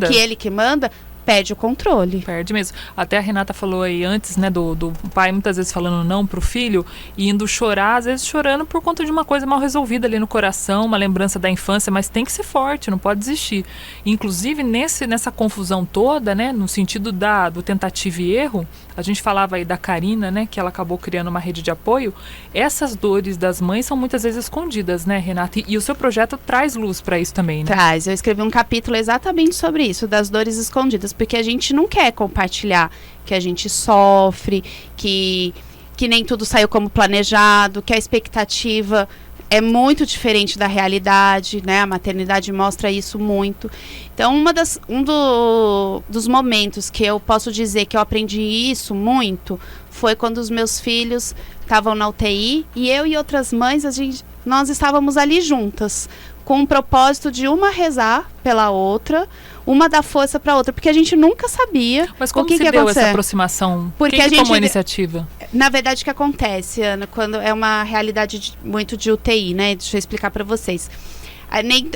Speaker 5: que ele que manda, perde o controle.
Speaker 3: Perde mesmo. Até a Renata falou aí antes, né, do pai muitas vezes falando não pro filho e indo chorar, às vezes chorando por conta de uma coisa mal resolvida ali no coração, uma lembrança da infância, mas tem que ser forte, não pode desistir. Inclusive, nessa confusão toda, né, no sentido do tentativa e erro, a gente falava aí da Karina, né, que ela acabou criando uma rede de apoio. Essas dores das mães são muitas vezes escondidas, né, Renata? E o seu projeto traz luz para isso também, né?
Speaker 5: Traz. Eu escrevi um capítulo exatamente sobre isso, das dores escondidas, porque a gente não quer compartilhar que a gente sofre, que nem tudo saiu como planejado, que a expectativa é muito diferente da realidade, né? A maternidade mostra isso muito. Então, dos momentos que eu posso dizer que eu aprendi isso muito foi quando os meus filhos estavam na UTI e eu e outras mães, nós estávamos ali juntas, com o propósito de uma rezar pela outra, uma dar força para a outra, porque a gente nunca sabia.
Speaker 3: Mas como se deu essa aproximação?
Speaker 5: Porque
Speaker 3: quem tomou a iniciativa?
Speaker 5: Na verdade, o que acontece, Ana, quando é uma realidade muito de UTI, né? Deixa eu explicar para vocês.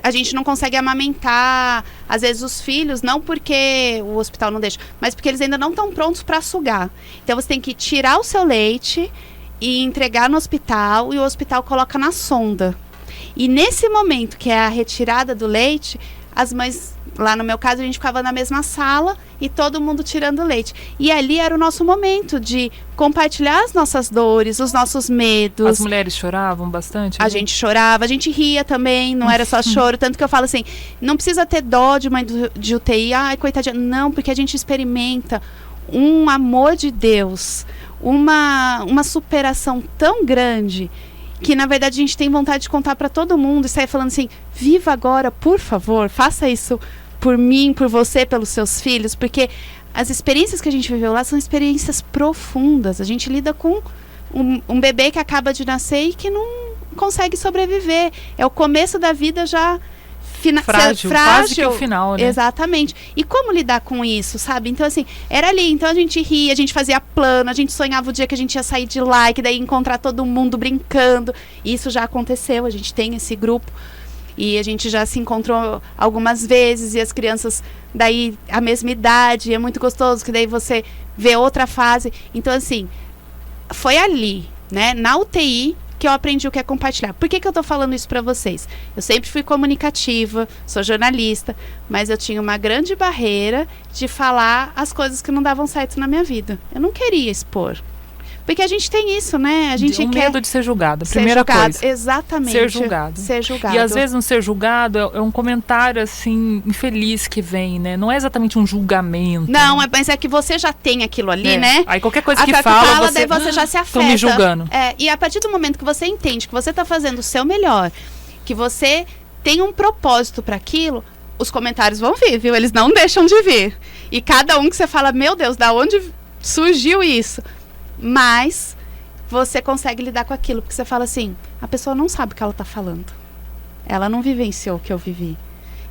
Speaker 5: A gente não consegue amamentar, às vezes, os filhos, não porque o hospital não deixa, mas porque eles ainda não estão prontos para sugar. Então, você tem que tirar o seu leite e entregar no hospital, e o hospital coloca na sonda. E nesse momento, que é a retirada do leite, as mães, lá no meu caso, a gente ficava na mesma sala e todo mundo tirando leite. E ali era o nosso momento de compartilhar as nossas dores, os nossos medos.
Speaker 3: As mulheres choravam bastante?
Speaker 5: A gente chorava, a gente ria também, não era só choro. Tanto que eu falo assim, não precisa ter dó de mãe de UTI, ai, coitadinha. Não, porque a gente experimenta um amor de Deus, uma superação tão grande, que na verdade a gente tem vontade de contar para todo mundo e sair falando assim, viva agora, por favor, faça isso por mim, por você, pelos seus filhos, porque as experiências que a gente viveu lá são experiências profundas. A gente lida com um bebê que acaba de nascer e que não consegue sobreviver. É o começo da vida já frágil,
Speaker 3: quase que o final, né?
Speaker 5: Exatamente. E como lidar com isso, sabe? Então, assim, era ali. Então, a gente ria, a gente fazia plano, a gente sonhava o dia que a gente ia sair de lá e que daí ia encontrar todo mundo brincando. Isso já aconteceu, a gente tem esse grupo. E a gente já se encontrou algumas vezes, e as crianças daí a mesma idade, é muito gostoso, que daí você vê outra fase. Então, assim, foi ali, né, na UTI, que eu aprendi o que é compartilhar. Por que eu tô falando isso para vocês? Eu sempre fui comunicativa, sou jornalista, mas eu tinha uma grande barreira de falar as coisas que não davam certo na minha vida. Eu não queria expor. Porque a gente tem isso, né? A gente quer
Speaker 3: medo de ser julgado, primeira coisa.
Speaker 5: Exatamente.
Speaker 3: Ser julgado.
Speaker 5: Ser julgado.
Speaker 3: E às vezes não ser julgado é um comentário, assim, infeliz que vem, né? Não é exatamente um julgamento.
Speaker 5: Não, mas é que você já tem aquilo ali, né?
Speaker 3: Aí qualquer coisa que fala,
Speaker 5: daí você já se afeta.
Speaker 3: Estão me julgando.
Speaker 5: E a partir do momento que você entende que você está fazendo o seu melhor, que você tem um propósito para aquilo, os comentários vão vir, viu? Eles não deixam de vir. E cada um que você fala, meu Deus, da onde surgiu isso? Mas você consegue lidar com aquilo, porque você fala assim, a pessoa não sabe o que ela está falando. Ela não vivenciou o que eu vivi.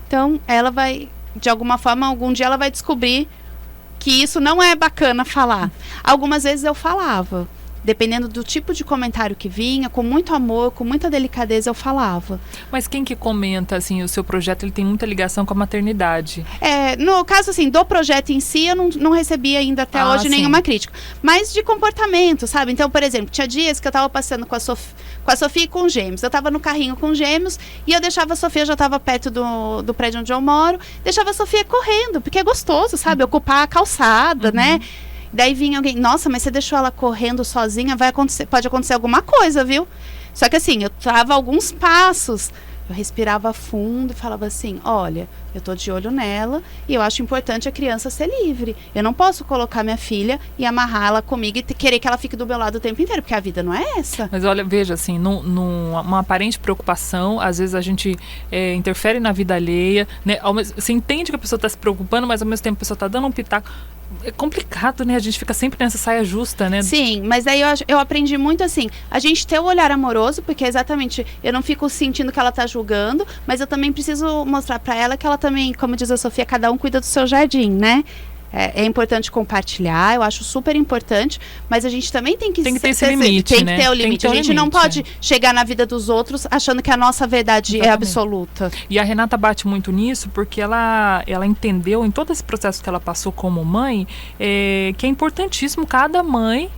Speaker 5: Então, ela vai, de alguma forma, algum dia ela vai descobrir que isso não é bacana falar. Algumas vezes eu falava. Dependendo do tipo de comentário que vinha, com muito amor, com muita delicadeza, eu falava.
Speaker 3: Mas quem que comenta, assim, o seu projeto, ele tem muita ligação com a maternidade?
Speaker 5: No caso, assim, do projeto em si, eu não recebi ainda até hoje nenhuma crítica. Mas de comportamento, sabe? Então, por exemplo, tinha dias que eu tava passando com a Sofia e com os gêmeos. Eu tava no carrinho com os gêmeos e eu deixava a Sofia, eu já tava perto do prédio onde eu moro, deixava a Sofia correndo, porque é gostoso, sabe? Ocupar a calçada, né? Daí vinha alguém, nossa, mas você deixou ela correndo sozinha, pode acontecer alguma coisa, viu? Só que assim, eu tava alguns passos, eu respirava fundo e falava assim, olha, eu tô de olho nela e eu acho importante a criança ser livre. Eu não posso colocar minha filha e amarrá-la comigo e querer que ela fique do meu lado o tempo inteiro, porque a vida não é essa.
Speaker 3: Mas olha, veja assim, numa aparente preocupação, às vezes a gente interfere na vida alheia, né? Você entende que a pessoa está se preocupando, mas ao mesmo tempo a pessoa está dando um pitaco. É complicado, né? A gente fica sempre nessa saia justa, né?
Speaker 5: Sim, mas aí eu aprendi muito assim, a gente ter o olhar amoroso, porque exatamente, eu não fico sentindo que ela tá julgando, mas eu também preciso mostrar pra ela que ela também, como diz a Sofia, cada um cuida do seu jardim, né? É importante compartilhar, eu acho super importante, mas a gente também tem que
Speaker 3: ter esse limite,
Speaker 5: tem que ter o limite. A gente não pode chegar na vida dos outros achando que a nossa verdade é absoluta.
Speaker 3: E a Renata bate muito nisso porque ela entendeu em todo esse processo que ela passou como mãe, que é importantíssimo cada mãe,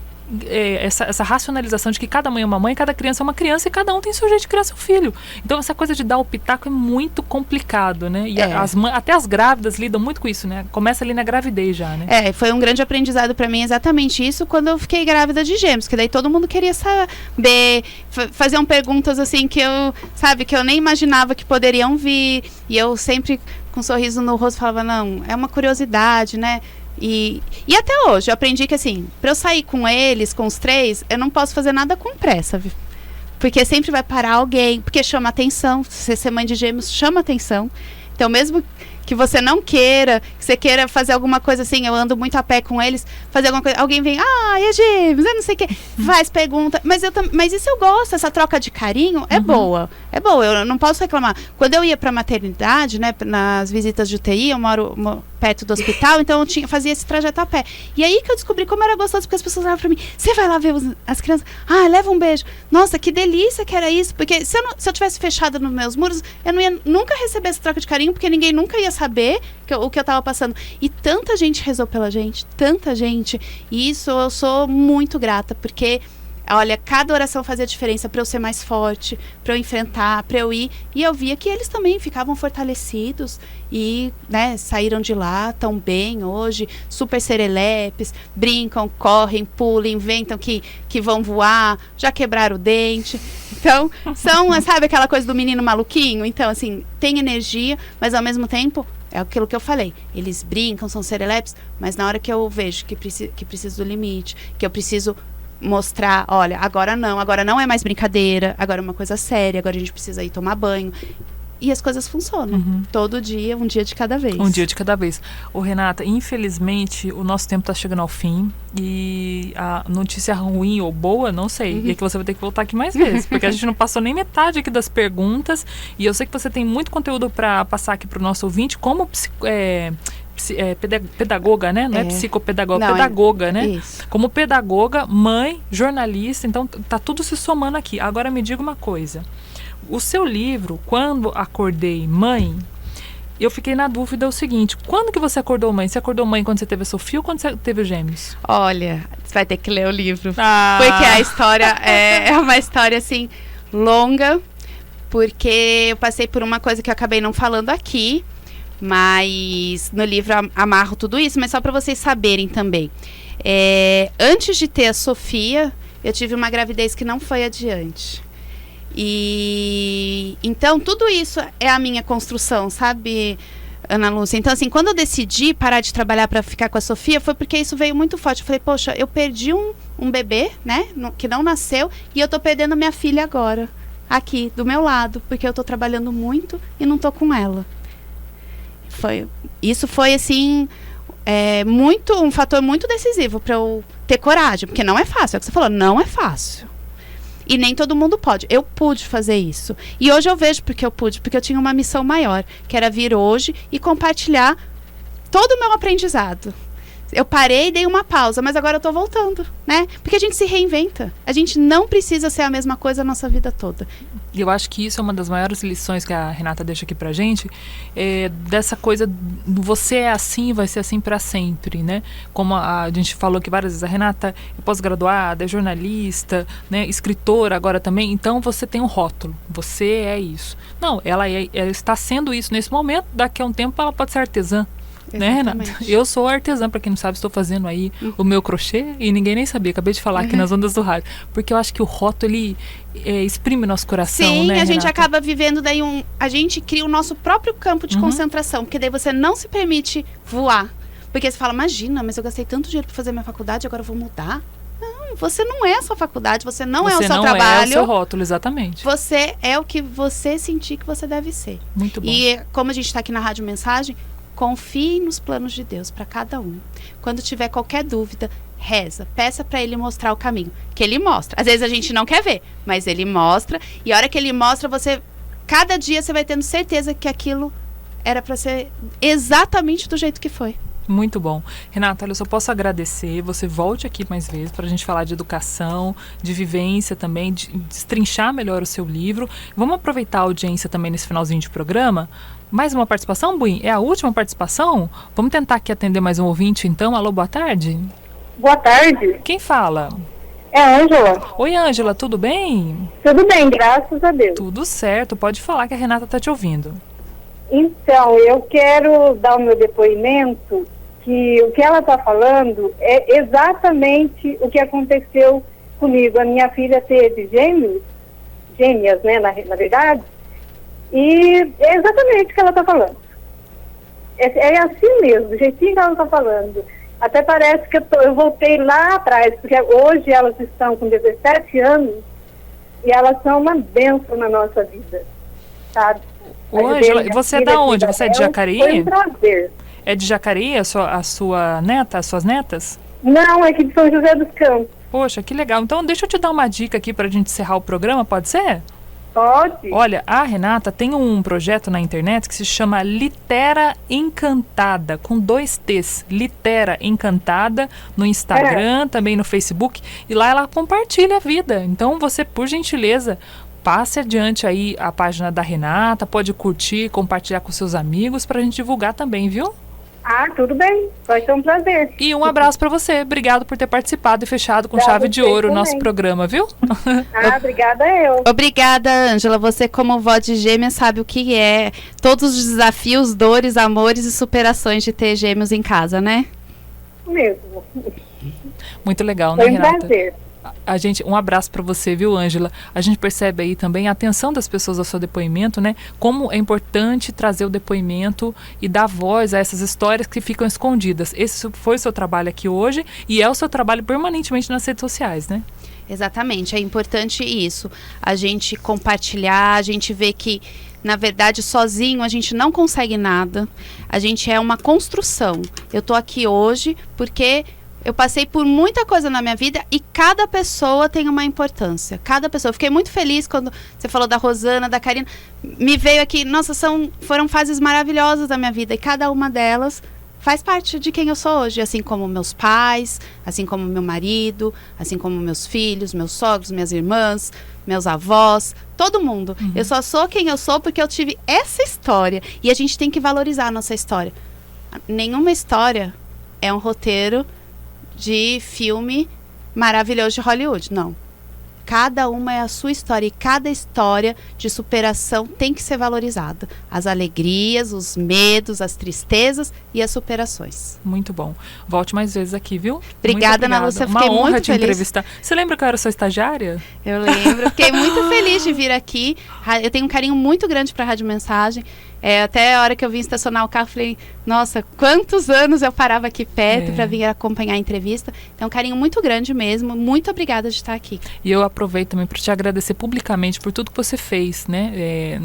Speaker 3: essa racionalização de que cada mãe é uma mãe, cada criança é uma criança e cada um tem seu jeito de criar seu filho. Então essa coisa de dar o pitaco é muito complicado, né? E até as grávidas lidam muito com isso, né? Começa ali na gravidez já, né?
Speaker 5: Foi um grande aprendizado pra mim exatamente isso quando eu fiquei grávida de gêmeos, que daí todo mundo queria saber, faziam perguntas assim que eu nem imaginava que poderiam vir, e eu sempre com um sorriso no rosto falava, não, é uma curiosidade, né? E até hoje eu aprendi que assim, pra eu sair com eles, com os três, eu não posso fazer nada com pressa, viu? Porque sempre vai parar alguém, porque chama atenção. Você ser mãe de gêmeos chama atenção. Então mesmo que você não queira, que você queira fazer alguma coisa assim, eu ando muito a pé com eles, fazer alguma coisa, alguém vem, é gêmeos, eu não sei o que, faz pergunta, mas isso eu gosto, essa troca de carinho é boa, eu não posso reclamar. Quando eu ia pra maternidade, né, nas visitas de UTI, eu moro perto do hospital, então eu fazia esse trajeto a pé. E aí que eu descobri como era gostoso, porque as pessoas falavam pra mim, você vai lá ver as crianças? Leva um beijo. Nossa, que delícia que era isso, porque se eu tivesse fechado nos meus muros, eu não ia nunca receber essa troca de carinho, porque ninguém nunca ia saber o que eu tava passando. E tanta gente rezou pela gente, tanta gente, e isso eu sou muito grata, porque Olha, cada oração fazia diferença para eu ser mais forte, para eu enfrentar, para eu ir. E eu via que eles também ficavam fortalecidos e, né, saíram de lá tão bem hoje, super serelepes, brincam, correm, pulam, inventam que vão voar, já quebraram o dente. Então, sabe aquela coisa do menino maluquinho? Então, assim, tem energia, mas ao mesmo tempo, é aquilo que eu falei, eles brincam, são serelepes, mas na hora que eu vejo que preciso do limite, que eu preciso mostrar, olha, agora não é mais brincadeira, agora é uma coisa séria, agora a gente precisa ir tomar banho. E as coisas funcionam. Todo dia, um dia de cada vez.
Speaker 3: Um dia de cada vez. Ô, Renata, infelizmente, o nosso tempo está chegando ao fim. E a notícia ruim ou boa, não sei. E é que você vai ter que voltar aqui mais vezes. Porque a gente não passou nem metade aqui das perguntas. E eu sei que você tem muito conteúdo para passar aqui para o nosso ouvinte. Como pedagoga, né? Não é psicopedagoga, não, pedagoga, né?
Speaker 5: Isso.
Speaker 3: Como pedagoga, mãe, jornalista. Então, tá tudo se somando aqui. Agora me diga uma coisa. O seu livro, Quando Acordei Mãe, eu fiquei na dúvida o seguinte, quando que você acordou mãe? Você acordou mãe quando você teve a Sofia ou quando você teve os gêmeos?
Speaker 5: Olha, você vai ter que ler o livro. Porque a história é uma história, assim, longa, porque eu passei por uma coisa que eu acabei não falando aqui, mas no livro amarro tudo isso, mas só para vocês saberem também. Antes de ter a Sofia, eu tive uma gravidez que não foi adiante. E então tudo isso é a minha construção, sabe, Ana Lúcia? Então, assim, quando eu decidi parar de trabalhar para ficar com a Sofia, foi porque isso veio muito forte. Eu falei, poxa, eu perdi um bebê, né, que não nasceu, e eu tô perdendo minha filha agora, aqui, do meu lado, porque eu tô trabalhando muito e não tô com ela. Isso foi, assim, um fator muito decisivo para eu ter coragem, porque não é fácil, é o que você falou, não é fácil. E nem todo mundo pode. Eu pude fazer isso. E hoje eu vejo porque eu pude, porque eu tinha uma missão maior, que era vir hoje e compartilhar todo o meu aprendizado. Eu parei e dei uma pausa, mas agora eu tô voltando, né? Porque a gente se reinventa. A gente não precisa ser a mesma coisa a nossa vida toda.
Speaker 3: E eu acho que isso é uma das maiores lições que a Renata deixa aqui pra gente, dessa coisa, você é assim, vai ser assim pra sempre, né? Como a gente falou aqui várias vezes, a Renata é pós-graduada, é jornalista, né? Escritora agora também, então você tem um rótulo, você é isso. Não, ela está sendo isso nesse momento, daqui a um tempo ela pode ser artesã. Né, Renata? Eu sou artesã, para quem não sabe, estou fazendo aí o meu crochê e ninguém nem sabia, acabei de falar aqui nas ondas do rádio, porque eu acho que o rótulo, ele exprime nosso coração.
Speaker 5: Sim,
Speaker 3: né,
Speaker 5: a gente
Speaker 3: Renata?
Speaker 5: acaba vivendo daí a gente cria o nosso próprio campo de concentração, porque daí você não se permite voar, porque você fala, imagina, mas eu gastei tanto dinheiro para fazer minha faculdade, agora eu vou mudar? Não, você não é a sua faculdade, você não é o seu trabalho. Você não é o
Speaker 3: seu rótulo, exatamente.
Speaker 5: Você é o que você sentir que você deve ser.
Speaker 3: Muito bom.
Speaker 5: E como a gente está aqui na Rádio Mensagem, confie nos planos de Deus para cada um. Quando tiver qualquer dúvida, reza, peça para Ele mostrar o caminho. Que Ele mostra. Às vezes a gente não quer ver, mas Ele mostra. E a hora que Ele mostra, cada dia você vai tendo certeza que aquilo era para ser exatamente do jeito que foi.
Speaker 3: Muito bom. Renata, olha, eu só posso agradecer. Você volte aqui mais vezes para a gente falar de educação, de vivência também, de destrinchar melhor o seu livro. Vamos aproveitar a audiência também nesse finalzinho de programa. Mais uma participação, Buim? É a última participação? Vamos tentar aqui atender mais um ouvinte, então. Alô, boa tarde.
Speaker 6: Boa tarde.
Speaker 3: Quem fala?
Speaker 6: É a Ângela.
Speaker 3: Oi, Ângela, tudo bem?
Speaker 6: Tudo bem, graças a Deus.
Speaker 3: Tudo certo, pode falar que a Renata está te ouvindo.
Speaker 6: Então, eu quero dar o meu depoimento, que o que ela está falando é exatamente o que aconteceu comigo. A minha filha teve gêmeas, né, na verdade, e é exatamente o que ela está falando. É assim mesmo, do jeitinho que ela está falando. Até parece que eu voltei lá atrás, porque hoje elas estão com 17 anos e elas são uma bênção na nossa vida, sabe?
Speaker 3: Ô, Ângela, você é da onde? Você é de Jacareí?
Speaker 6: Foi um prazer.
Speaker 3: É de Jacareí a sua neta, as suas netas?
Speaker 6: Não, é aqui de São José dos Campos.
Speaker 3: Poxa, que legal. Então deixa eu te dar uma dica aqui para a gente encerrar o programa, pode ser?
Speaker 6: Pode.
Speaker 3: Olha, a Renata tem um projeto na internet que se chama Litera Encantada, com 2 T's. Litera Encantada, no Instagram, também no Facebook. E lá ela compartilha a vida. Então você, por gentileza, passe adiante aí a página da Renata, pode curtir, compartilhar com seus amigos para a gente divulgar também, viu?
Speaker 6: Ah, tudo bem. Vai ser um prazer.
Speaker 3: E um abraço para você. Obrigado por ter participado e fechado com
Speaker 6: Obrigada
Speaker 3: chave de
Speaker 6: a você
Speaker 3: ouro o
Speaker 6: também.
Speaker 3: nosso programa, viu?
Speaker 6: Ah, obrigada eu.
Speaker 5: Obrigada, Ângela. Você, como vó de gêmeas, sabe o que é todos os desafios, dores, amores e superações de ter gêmeos em casa, né?
Speaker 6: Mesmo.
Speaker 3: Muito legal, né,
Speaker 6: Foi um
Speaker 3: Renata?
Speaker 6: prazer.
Speaker 3: Um abraço para você, viu, Ângela? A gente percebe aí também a atenção das pessoas ao seu depoimento, né? Como é importante trazer o depoimento e dar voz a essas histórias que ficam escondidas. Esse foi o seu trabalho aqui hoje e é o seu trabalho permanentemente nas redes sociais, né?
Speaker 5: Exatamente, é importante isso. A gente compartilhar, a gente vê que, na verdade, sozinho a gente não consegue nada. A gente é uma construção. Eu tô aqui hoje porque eu passei por muita coisa na minha vida e cada pessoa tem uma importância. Cada pessoa. Eu fiquei muito feliz quando você falou da Rosana, da Karina. Me veio aqui, nossa, foram fases maravilhosas da minha vida e cada uma delas faz parte de quem eu sou hoje. Assim como meus pais, assim como meu marido, assim como meus filhos, meus sogros, minhas irmãs, meus avós, todo mundo. Eu só sou quem eu sou porque eu tive essa história. E a gente tem que valorizar a nossa história. Nenhuma história é um roteiro de filme maravilhoso de Hollywood, não. Cada uma é a sua história e cada história de superação tem que ser valorizada. As alegrias, os medos, as tristezas e as superações.
Speaker 3: Muito bom. Volte mais vezes aqui, viu?
Speaker 5: Obrigada, Ana Lúcia.
Speaker 3: Uma
Speaker 5: Fiquei
Speaker 3: honra
Speaker 5: muito
Speaker 3: te
Speaker 5: feliz.
Speaker 3: entrevistar. Você lembra que eu era sua estagiária?
Speaker 5: Eu lembro. Fiquei muito feliz de vir aqui. Eu tenho um carinho muito grande para a Rádio Mensagem. Até a hora que eu vim estacionar o carro, falei, nossa, quantos anos eu parava aqui perto para vir acompanhar a entrevista. Então, um carinho muito grande mesmo. Muito obrigada de estar aqui.
Speaker 3: E eu aproveito também para te agradecer publicamente por tudo que você fez, né,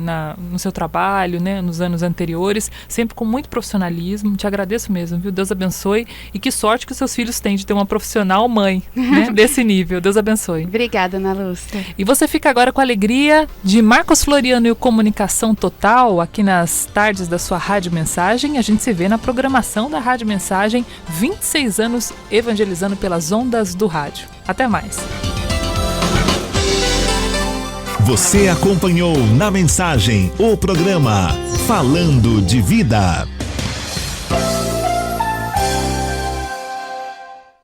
Speaker 3: no seu trabalho, né, nos anos anteriores, sempre com muito profissionalismo. Te agradeço mesmo, viu? Deus abençoe e que sorte que os seus filhos têm de ter uma profissional mãe, né, desse nível. Deus abençoe.
Speaker 5: Obrigada, Ana Lúcia.
Speaker 3: E você fica agora com a alegria de Marcos Floriano e o Comunicação Total aqui nas tardes da sua Rádio Mensagem. A gente se vê na programação da Rádio Mensagem, 26 anos evangelizando pelas ondas do rádio. Até mais.
Speaker 1: Você acompanhou na Mensagem o programa Falando de Vida.